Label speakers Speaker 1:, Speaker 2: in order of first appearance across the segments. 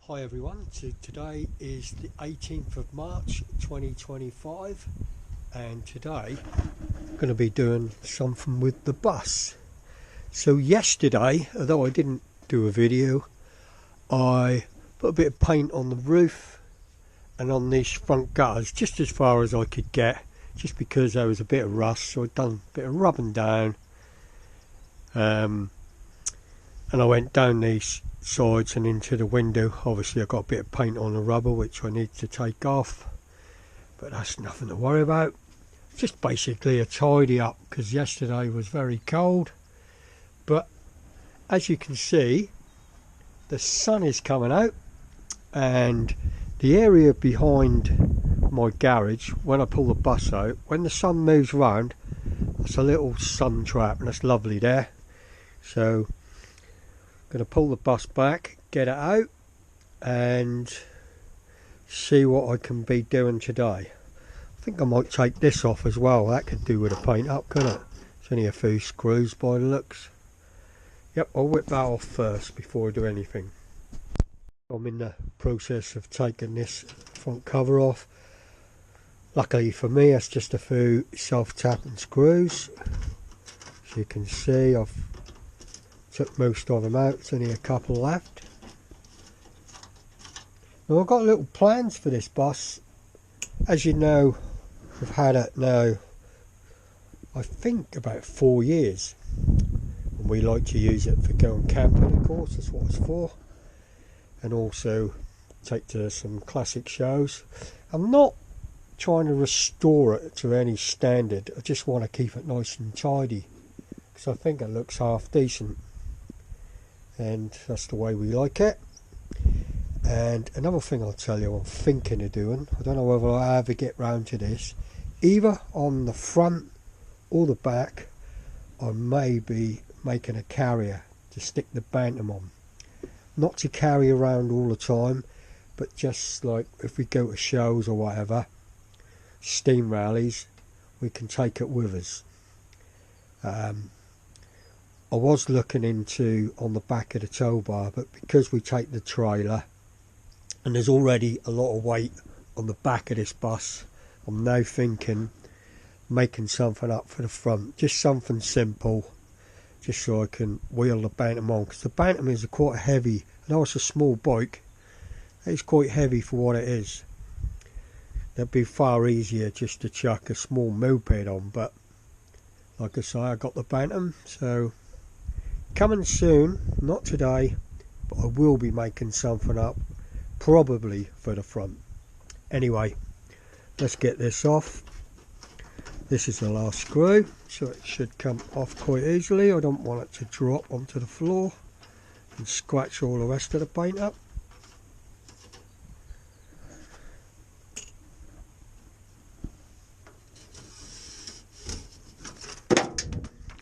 Speaker 1: Hi everyone, today is the 18th of March 2025 and today I'm going to be doing something with the bus. So yesterday, although I didn't do a video, I put a bit of paint on the roof and on these front gutters just as far as I could get, just because there was a bit of rust, so I'd done a bit of rubbing down and I went down these sides and into the window. Obviously I got a bit of paint on the rubber which I need to take off, but that's nothing to worry about. Just basically a tidy up because yesterday was very cold, but as you can see the sun is coming out and the area behind my garage, when I pull the bus out, when the sun moves round, it's a little sun trap and it's lovely there. So going to pull the bus back, get it out and see what I can be doing today. I think I might take this off as well. That could do with a paint up, couldn't it? It's only a few screws by the looks. Yep, I'll whip that off first before I do anything. I'm in the process of taking this front cover off. Luckily for me it's just a few self-tapping screws. As you can see I've took most of them out, there's only a couple left. Now I've got little plans for this bus. As you know, I've had it now I think about 4 years, and we like to use it for going camping, of course, that's what it's for, and also take to some classic shows. I'm not trying to restore it to any standard, I just want to keep it nice and tidy because I think it looks half decent. And that's the way we like it. And another thing I'll tell you I'm thinking of doing, I don't know whether I'll ever get round to this, either on the front or the back I may be making a carrier to stick the bantam on. Not to carry around all the time, but just like if we go to shows or whatever, steam rallies, we can take it with us. I was looking into on the back of the tow bar, but because we take the trailer and there's already a lot of weight on the back of this bus, I'm now thinking making something up for the front, just something simple, just so I can wheel the bantam on, because the bantam is quite heavy. I know it's a small bike, it's quite heavy for what it is. It'd be far easier just to chuck a small moped on, but like I say, I got the bantam, so coming soon, not today, but I will be making something up, probably for the front. Anyway, let's get this off. This is the last screw, so it should come off quite easily. I don't want it to drop onto the floor and scratch all the rest of the paint up.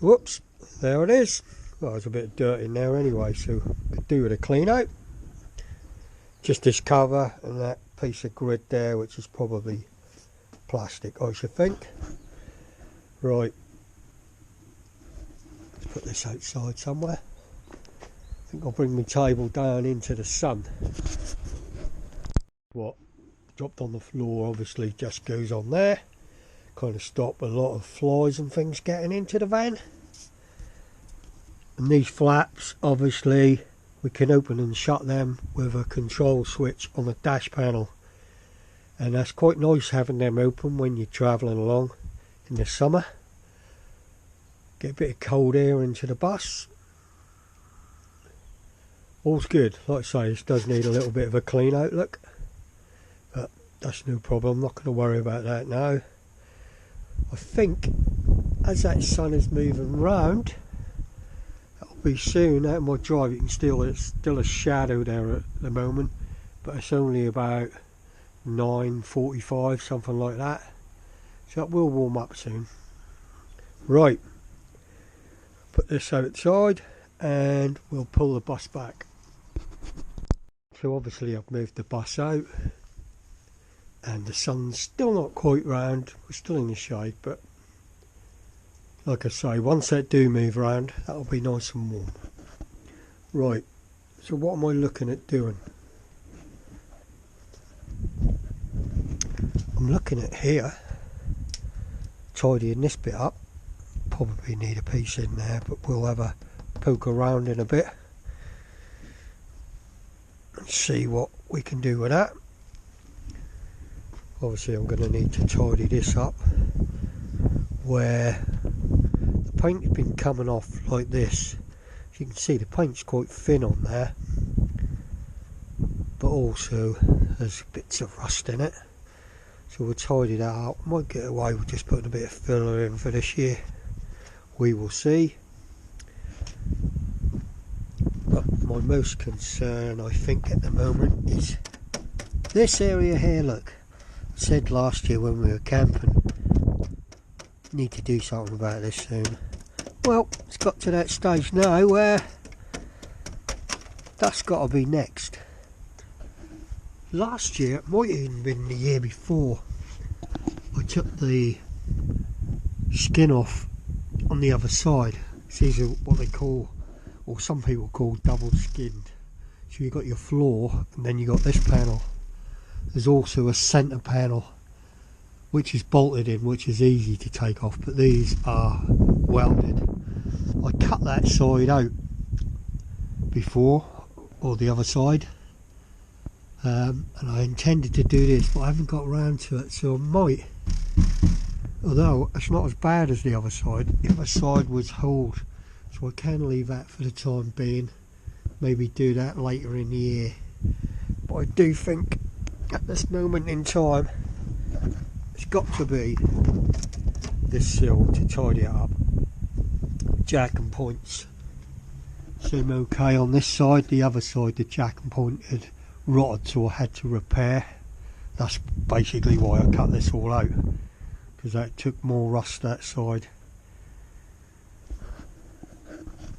Speaker 1: Whoops, there it is. Well, there's a bit of dirt in there anyway, so could do with a clean out. Just this cover and that piece of grid there, which is probably plastic, I should think. Right, let's put this outside somewhere. I think I'll bring my table down into the sun. What dropped on the floor obviously just goes on there. Kind of stop a lot of flies and things getting into the van. And these flaps, obviously we can open and shut them with a control switch on the dash panel, and that's quite nice having them open when you're travelling along in the summer. Get a bit of cold air into the bus. All's good. Like I say, this does need a little bit of a clean out look, but that's no problem, I'm not going to worry about that now. I think as that sun is moving round, be soon out of my drive. You can still, it's still a shadow there at the moment, but it's only about 9:45, something like that, so it will warm up soon. Right, put this outside and we'll pull the bus back. So obviously I've moved the bus out and the sun's still not quite round, we're still in the shade, but like I say, once that do move around, that'll be nice and warm. Right, so what am I looking at doing? I'm looking at here, tidying this bit up. Probably need a piece in there, but we'll have a poke around in a bit and see what we can do with that. Obviously I'm going to need to tidy this up where the paint has been coming off like this. As you can see, the paint's quite thin on there, but also there's bits of rust in it, so we'll tidy that out. Might get away with just putting a bit of filler in for this year, we will see. But my most concern, I think, at the moment is this area here. Look, I said last year when we were camping, need to do something about this soon. Well, it's got to that stage now where that's got to be next. Last year, it might have even been the year before, I took the skin off on the other side. These are what they call, or some people call, double skinned. So you've got your floor and then you've got this panel. There's also a centre panel which is bolted in, which is easy to take off, but these are welded. I cut that side out before, or the other side, and I intended to do this, but I haven't got around to it, so I might, although it's not as bad as the other side. The other side was holed, so I can leave that for the time being, maybe do that later in the year. But I do think at this moment in time it's got to be this sill to tidy it up. Jack and points seem okay on this side. The other side, the jack and point had rotted, so I had to repair. That's basically why I cut this all out, because that took more rust that side.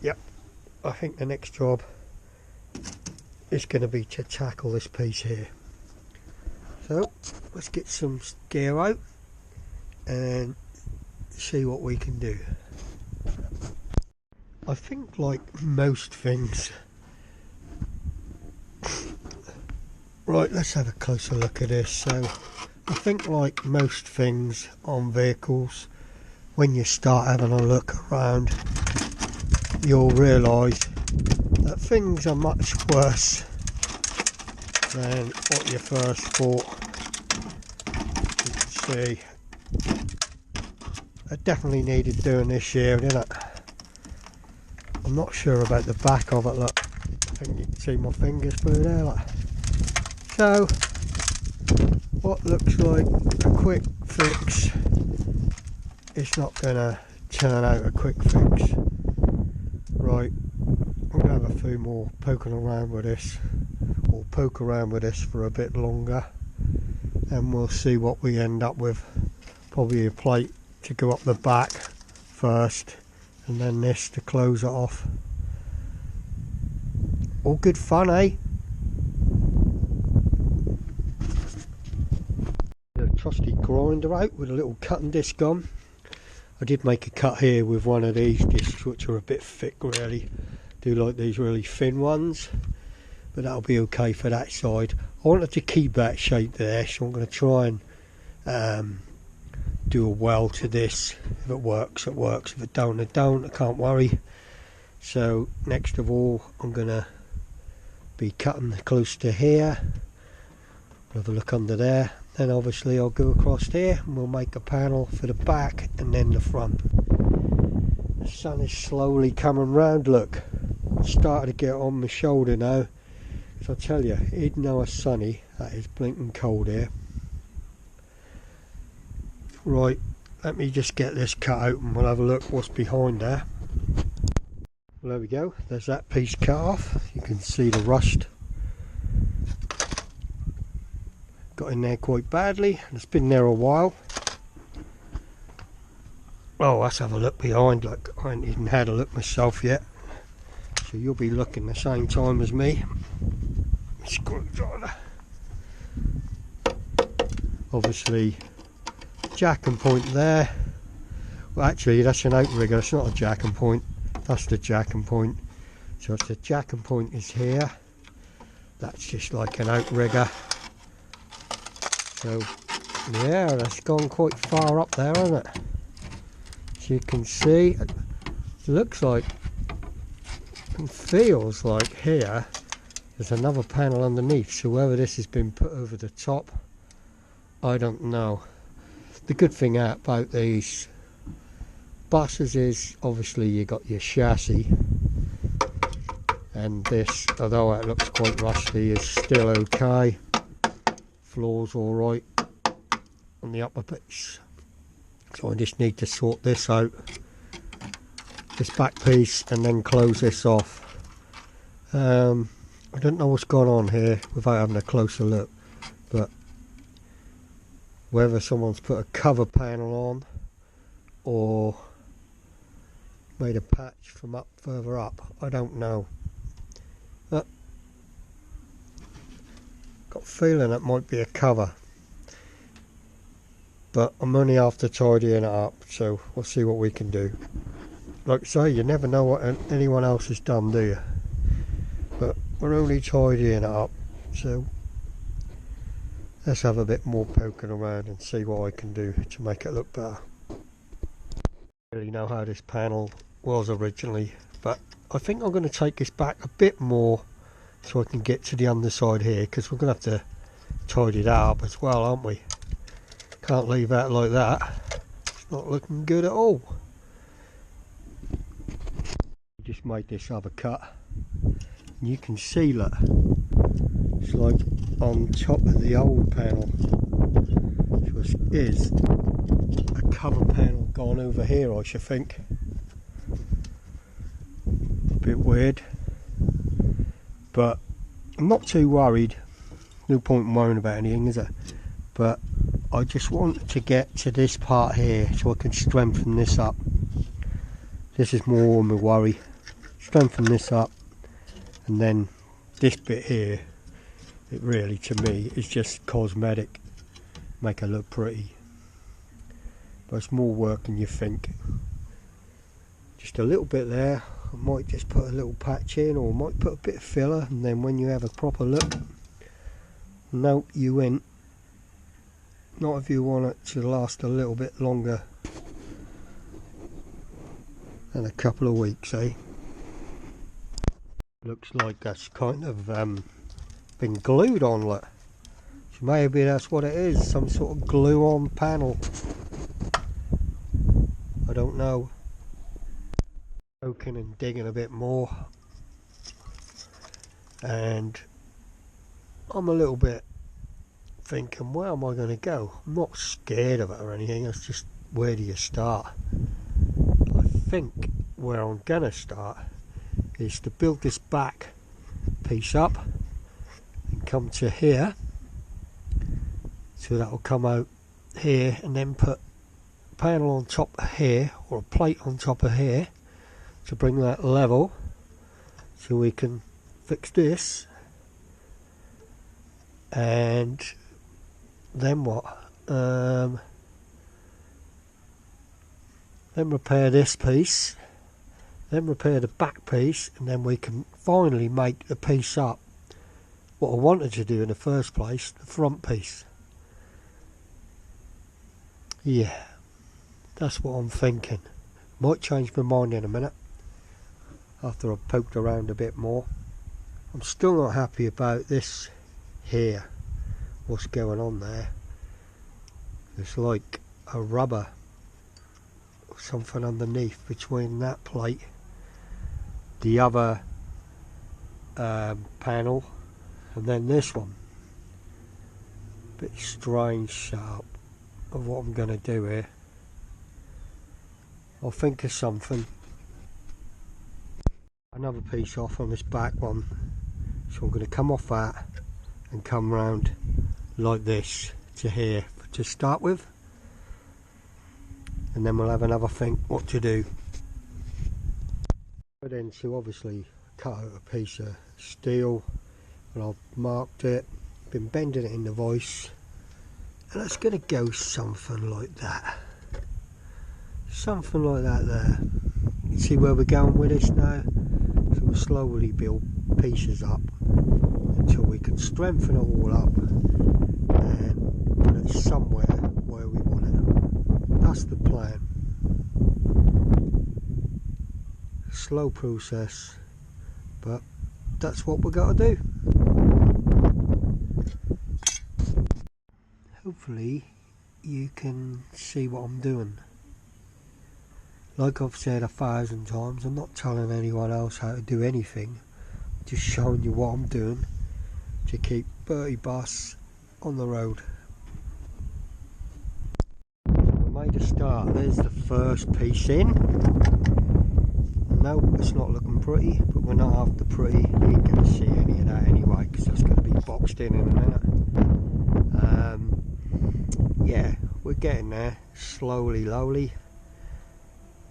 Speaker 1: Yep, I think the next job is going to be to tackle this piece here. So let's get some gear out and see what we can do. I think, like most things, right, let's have a closer look at this. So I think, like most things on vehicles, when you start having a look around, you'll realise that things are much worse than what you first thought. You can see it definitely needed doing this year, didn't it? I'm not sure about the back of it. Look, I think you can see my fingers through there. Look. So what looks like a quick fix, it's not going to turn out a quick fix. Right, I'm going to have a few more poking around with this, or poke around with this for a bit longer, and we'll see what we end up with. Probably a plate to go up the back first, and then this to close it off. All good fun, eh? The trusty grinder out with a little cutting disc on. I did make a cut here with one of these discs, which are a bit thick really. Do like these really thin ones, but that'll be okay for that side. I wanted to keep that shape there, so I'm going to try and do a weld to this. If it works, it works. If it don't, it don't. I can't worry. So next of all, I'm going to be cutting close to here. Have a look under there. Then obviously I'll go across here and we'll make a panel for the back and then the front. The sun is slowly coming round. Look, it's started to get on my shoulder now. So I tell you, even though it's sunny, that is blinking cold here. Right, let me just get this cut out and we'll have a look what's behind there. Well, there we go, there's that piece cut off. You can see the rust got in there quite badly, and it's been there a while. Oh, let's have a look behind. Look, I haven't even had a look myself yet, so you'll be looking the same time as me. Screwdriver. Obviously jack and point there. Well, actually that's an outrigger, it's not a jack and point, that's the jack and point. So it's the jack and point is here, that's just like an outrigger. So Yeah, that's gone quite far up there, hasn't it? As you can see, it looks like and feels like here there's another panel underneath, so whether this has been put over the top, I don't know. The good thing about these buses is obviously you got your chassis, and this, although it looks quite rusty, is still okay. Floor's alright on the upper piece, so I just need to sort this out, this back piece, and then close this off. I don't know what's gone on here without having a closer look, but whether someone's put a cover panel on or made a patch from up further up, I don't know. But got a feeling it might be a cover, but I'm only after tidying it up, so we'll see what we can do. Like I say, you never know what anyone else has done, do you? But we're only tidying it up, so let's have a bit more poking around and see what I can do to make it look better. I don't really know how this panel was originally, but I think I'm going to take this back a bit more so I can get to the underside here, because we're going to have to tidy that up as well, aren't we? Can't leave that like that. It's not looking good at all. Just made this other cut. You can see that it's like on top of the old panel, which is a cover panel gone over here, I should think. A bit weird, but I'm not too worried. No point in worrying about anything, is it? But I just want to get to this part here so I can strengthen this up. This is more my worry. Strengthen this up, and then this bit here, it really, to me, is just cosmetic, make it look pretty, but it's more work than you think. Just a little bit there. I might just put a little patch in, or I might put a bit of filler, and then when you have a proper look, no, you ain't. Not if you want it to last a little bit longer than a couple of weeks, eh? Looks like that's kind of been glued on, look. So maybe that's what it is, some sort of glue on panel. I don't know. Poking and digging a bit more, and I'm a little bit thinking, where am I going to go? I'm not scared of it or anything, it's just, where do you start? I think where I'm going to start is to build this back piece up and come to here, so that will come out here, and then put a panel on top of here, or a plate on top of here to bring that level, so we can fix this. And then what? Then repair this piece, then repair the back piece, and then we can finally make the piece up what I wanted to do in the first place, the front piece. Yeah, that's what I'm thinking. Might change my mind in a minute after I've poked around a bit more. I'm still not happy about this here, what's going on there. It's like a rubber or something underneath between that plate, the other panel, and then this one. Bit strange setup of what I'm going to do here. I'll think of something. Another piece off on this back one, so I'm going to come off that and come round like this to here to start with, and then we'll have another think what to do. But then to obviously cut out a piece of steel, and I've marked it, been bending it in the vise, and it's going to go something like that. Something like that there. You see where we're going with this now? So we'll slowly build pieces up until we can strengthen it all up and put it somewhere where we want it. That's the plan. Slow process, but that's what we've got to do. Hopefully you can see what I'm doing. Like I've said 1,000 times, I'm not telling anyone else how to do anything, just showing you what I'm doing to keep Bertie Bus on the road. So we made a start. There's the first piece in. No, it's not looking pretty, but we're not after pretty. You ain't going to see any of that anyway, because that's going to be boxed in a minute. Yeah, we're getting there, slowly,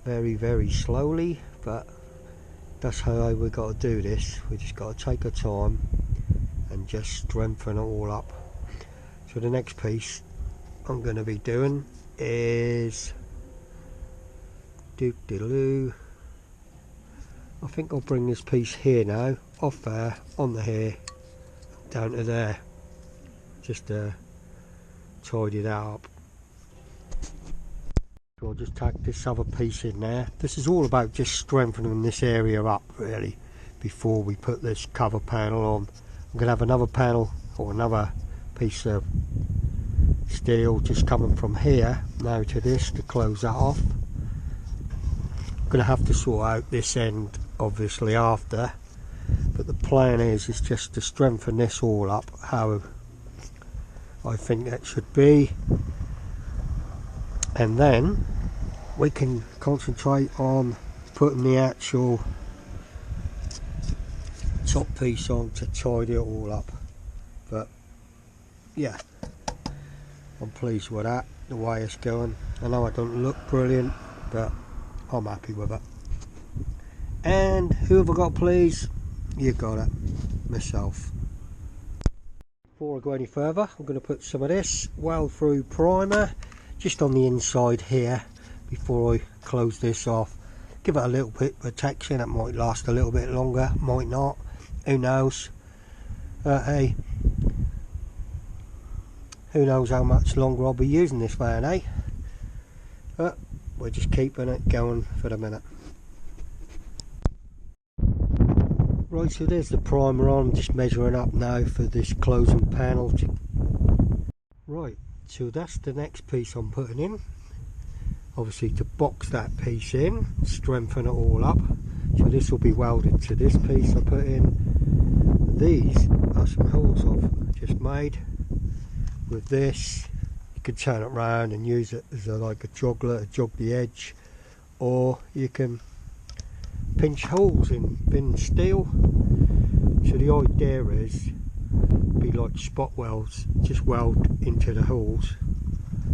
Speaker 1: very, very slowly, but that's how we've got to do this. We just got to take our time and just strengthen it all up. So the next piece I'm going to be doing is I think I'll bring this piece here now, off there, on the here, down to there, just to tidy that up. So I'll just tack this other piece in there. This is all about just strengthening this area up really before we put this cover panel on. I'm going to have another panel or another piece of steel just coming from here now to this to close that off. I'm going to have to sort out this end obviously after, but the plan is just to strengthen this all up how I think that should be, and then we can concentrate on putting the actual top piece on to tidy it all up. But yeah, I'm pleased with that, the way it's going. I know it don't look brilliant, but I'm happy with it. And who have I got, please? You got it, myself. Before I go any further, I'm going to put some of this weld through primer just on the inside here before I close this off. Give it a little bit of protection. It might last a little bit longer, might not, who knows. Hey, who knows how much longer I'll be using this van, eh? But we're just keeping it going for the minute. Right, so there's the primer on. I'm just measuring up now for this closing panel. Right, so that's the next piece I'm putting in. Obviously to box that piece in, strengthen it all up. So this will be welded to this piece I put in. These are some holes I've just made. With this, you can turn it around and use it as like a joggler to jog the edge, or you can pinch holes in thin steel. So the idea is be like spot welds, just weld into the holes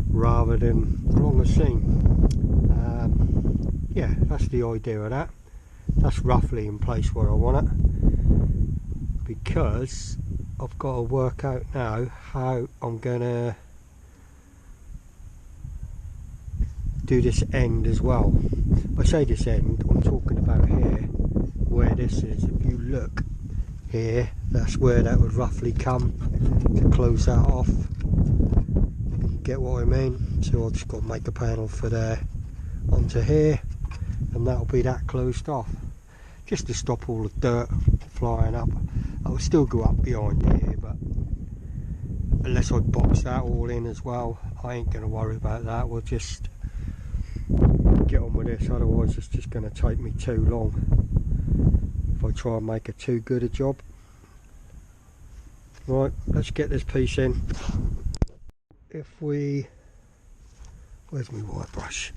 Speaker 1: rather than along a seam. Yeah, that's the idea of that. That's roughly in place where I want it, because I've got to work out now how I'm gonna do this end as well. I say this end, I'm talking about here, where this is. If you look here, that's where that would roughly come to close that off. You get what I mean? So I've just got to make a panel for there onto here, and that'll be that closed off, just to stop all the dirt flying up. I will still go up behind here, but unless I box that all in as well, I ain't going to worry about that. We'll just get on with this, otherwise it's just going to take me too long if I try and make a too good a job. Right, let's get this piece in. If we, where's my wire brush?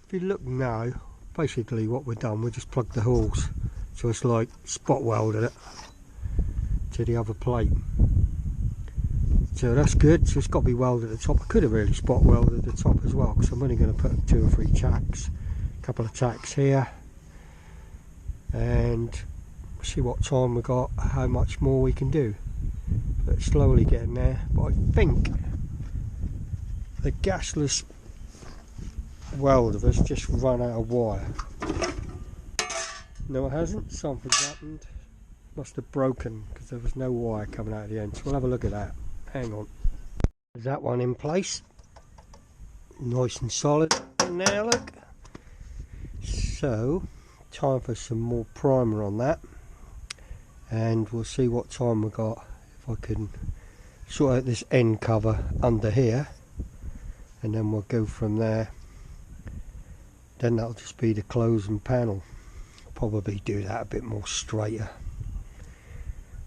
Speaker 1: If you look now, basically what we've done, we just plugged the holes, so it's like spot welded it to the other plate. So that's good. So it's got to be welded at the top. I could have really spot welded the top as well, because I'm only going to put 2 or 3 tacks, a couple of tacks here, and see what time we got, how much more we can do. But it's slowly getting there. But I think the gasless welder has just run out of wire. No, it hasn't. Something's happened. Must have broken because there was no wire coming out of the end. So we'll have a look at that. Hang on. There's that one in place. Nice and solid. Now look. So, time for some more primer on that. And we'll see what time we got. If I can sort out this end cover under here. And then we'll go from there. Then that'll just be the closing panel. Probably do that a bit more straighter.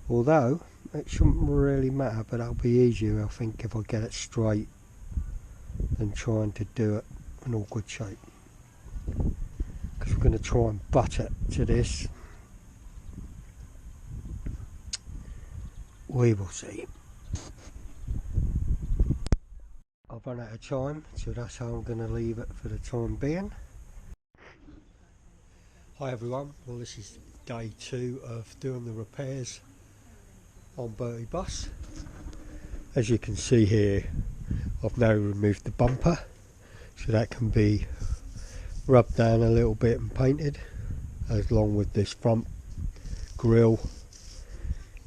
Speaker 1: Although it shouldn't really matter, but that'll be easier I think if I get it straight than trying to do it in awkward shape. Because we're going to try and butt it to this. We will see. I've run out of time, so that's how I'm going to leave it for the time being. Hi everyone, well this is day 2 of doing the repairs on Bertie Bus. As you can see here, I've now removed the bumper, so that can be rubbed down a little bit and painted, along with this front grille.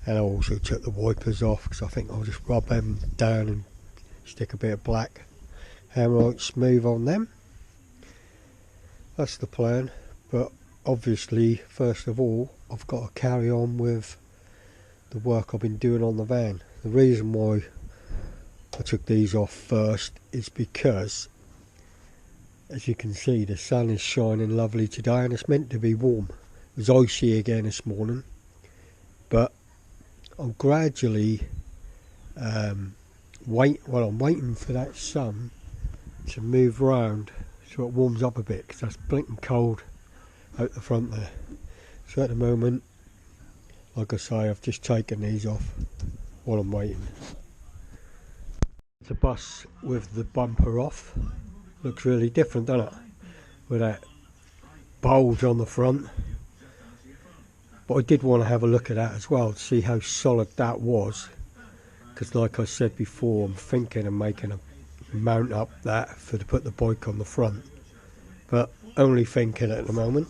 Speaker 1: And I also took the wipers off because I think I'll just rub them down and stick a bit of black Hammerite smooth on them. That's the plan, but obviously first of all I've got to carry on with the work I've been doing on the van. The reason why I took these off first is because, as you can see, the sun is shining lovely today and it's meant to be warm. It was icy again this morning, but I'm gradually I'm waiting for that sun to move round so it warms up a bit, because that's blinking cold out the front there. So at the moment, like I say, I've just taken these off while I'm waiting. The bus with the bumper off looks really different, doesn't it? With that bulge on the front. But I did want to have a look at that as well to see how solid that was, because like I said before, I'm thinking of making a mount up that to put the bike on the front, but only thinking at the moment.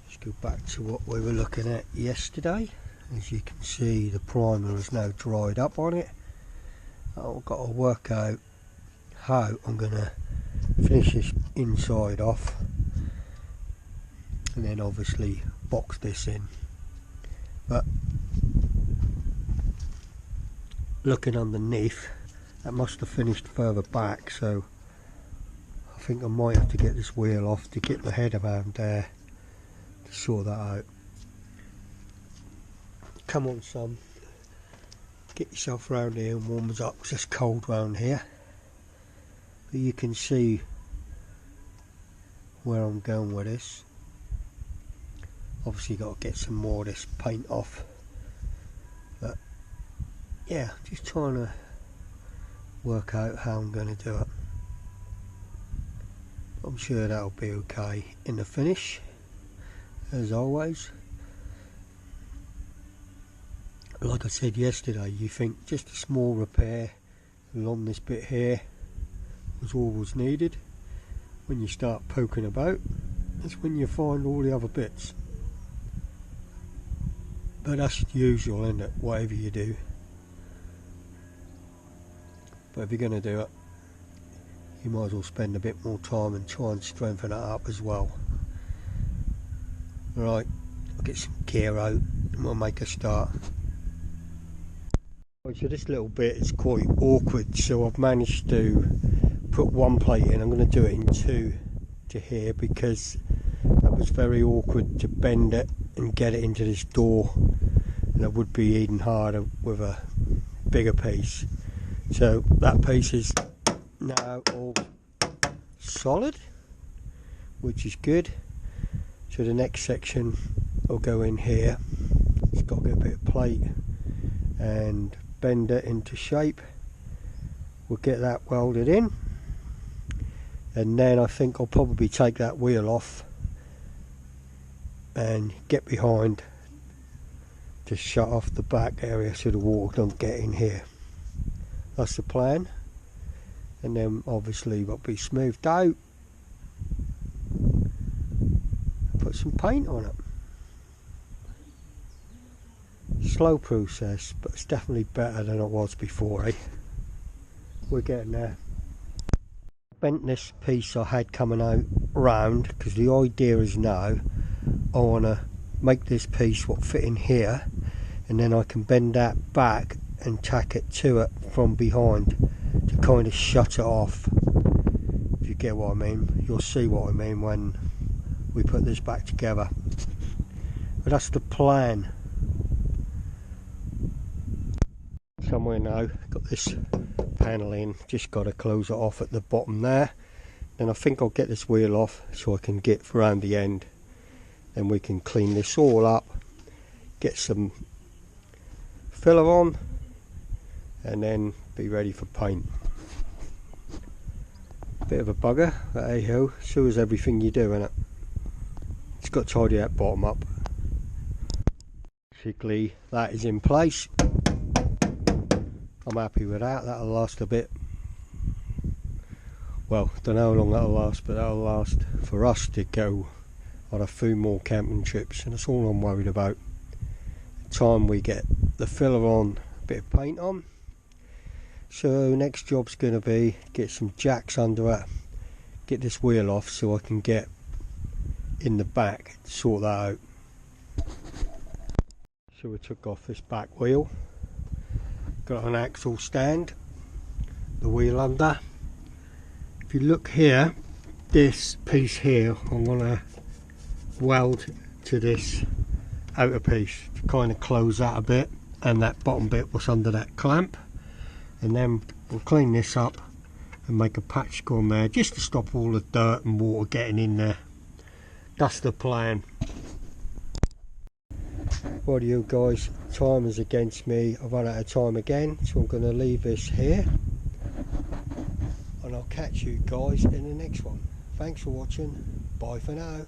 Speaker 1: Let's go back to what we were looking at yesterday. As you can see, the primer is now dried up on it. I've got to work out how I'm going to finish this inside off, and then obviously box this in. But looking underneath, that must have finished further back, so I think I might have to get this wheel off to get the head around there to sort that out. Come on son, get yourself round here and warm us up, because it's cold round here. But you can see where I'm going with this. Obviously got to get some more of this paint off, but yeah, just trying to work out how I'm going to do it. I'm sure that'll be okay in the finish, as always. Like I said yesterday, you think just a small repair along this bit here was all was needed. When you start poking about, that's when you find all the other bits. But that's usual, isn't it? Whatever you do. But if you're going to do it, you might as well spend a bit more time and try and strengthen it up as well. Right, I'll get some gear out and we'll make a start. Right, so this little bit is quite awkward, so I've managed to put one plate in. I'm going to do it in two to here, because that was very awkward to bend it and get it into this door, and it would be even harder with a bigger piece. So that piece is now all solid, which is good. So the next section will go in here. It's got to get a bit of plate and bend it into shape. We'll get that welded in, and then I think I'll probably take that wheel off and get behind to shut off the back area so the water don't get in here. That's the plan. And then obviously it'll be smoothed out put some paint on it. Slow process, but it's definitely better than it was before, eh? We're getting there. Bent this piece I had coming out round, because the idea is now I want to make this piece what fit in here, and then I can bend that back and tack it to it from behind to kind of shut it off. If you get what I mean, you'll see what I mean when we put this back together. But that's the plan. Somewhere now, got this panel in, just got to close it off at the bottom there. Then I think I'll get this wheel off so I can get around the end. Then we can clean this all up, get some filler on, and then be ready for paint. Bit of a bugger, but hey ho, so is everything you do, innit? It's got to tidy that bottom up. Basically, that is in place. I'm happy with that. That'll last a bit. Well, don't know how long that'll last, but that'll last for us to go on a few more camping trips, and that's all I'm worried about. The time we get the filler on, a bit of paint on. So next job's going to be get some jacks under it, get this wheel off so I can get in the back to sort that out. So we took off this back wheel, got an axle stand, the wheel under. If you look here, this piece here I'm going to weld to this outer piece to kind of close that a bit, and that bottom bit was under that clamp, and then we'll clean this up and make a patch go on there just to stop all the dirt and water getting in there. That's the plan. What do you guys, time is against me. I've run out of time again, so I'm going to leave this here, and I'll catch you guys in the next one. Thanks for watching. Bye for now.